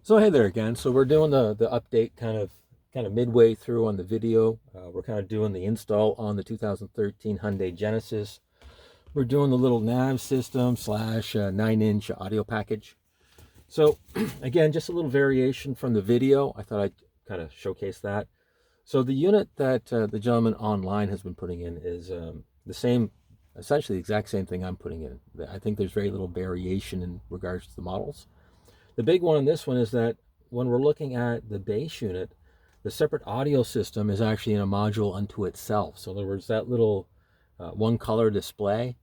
So hey there again. So we're doing the update kind of midway through on the video. We're kind of doing the install on the 2013 Hyundai Genesis. We're doing the little nav system slash 9-inch audio package. So again, just a little variation from the video. I thought I'd kind of showcase that. So the unit that the gentleman online has been putting in is the same, essentially the exact same thing I'm putting in. I think there's very little variation in regards to the models. The big one in this one is that when we're looking at the base unit, the separate audio system is actually in a module unto itself. So in other words, that little one color display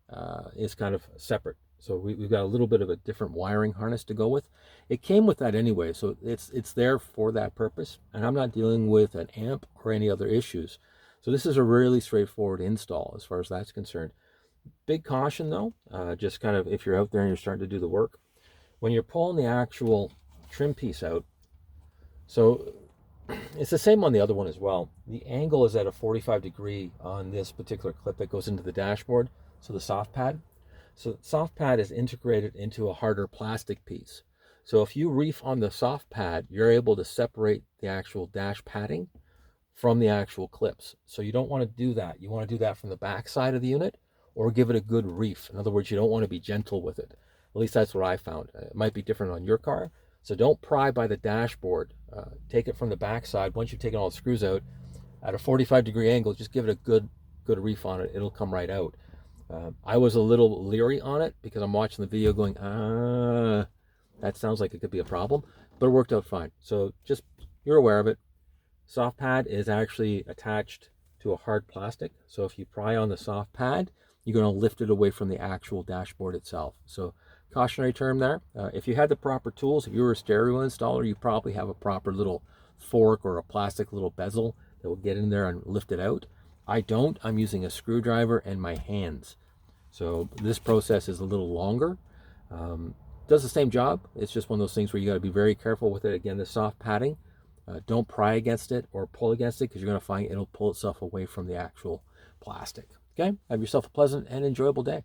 is kind of separate. So we've got a little bit of a different wiring harness to go with. It came with that anyway, so it's there for that purpose. And I'm not dealing with an amp or any other issues. So this is a really straightforward install as far as that's concerned. Big caution though, just kind of if you're out there and you're starting to do the work, when you're pulling the actual trim piece out, so it's the same on the other one as well. The angle is at a 45-degree on this particular clip that goes into the dashboard, so the soft pad. So soft pad is integrated into a harder plastic piece. So if you reef on the soft pad, you're able to separate the actual dash padding from the actual clips. So you don't want to do that. You want to do that from the back side of the unit or give it a good reef. In other words, you don't want to be gentle with it. At least that's what I found. It might be different on your car. So don't pry by the dashboard. Take it from the back side. Once you've taken all the screws out, at a 45-degree angle, just give it a good reef on it. It'll come right out. I was a little leery on it because I'm watching the video going, that sounds like it could be a problem, but it worked out fine. So just, you're aware of it. Soft pad is actually attached to a hard plastic. So if you pry on the soft pad, you're going to lift it away from the actual dashboard itself. So cautionary term there. If you had the proper tools, if you were a stereo installer, you probably have a proper little fork or a plastic little bezel that will get in there and lift it out. I don't. I'm using a screwdriver and my hands. So this process is a little longer. Does the same job. It's just one of those things where you got to be very careful with it. Again, the soft padding. Don't pry against it or pull against it because you're going to find it'll pull itself away from the actual plastic. Okay? Have yourself a pleasant and enjoyable day.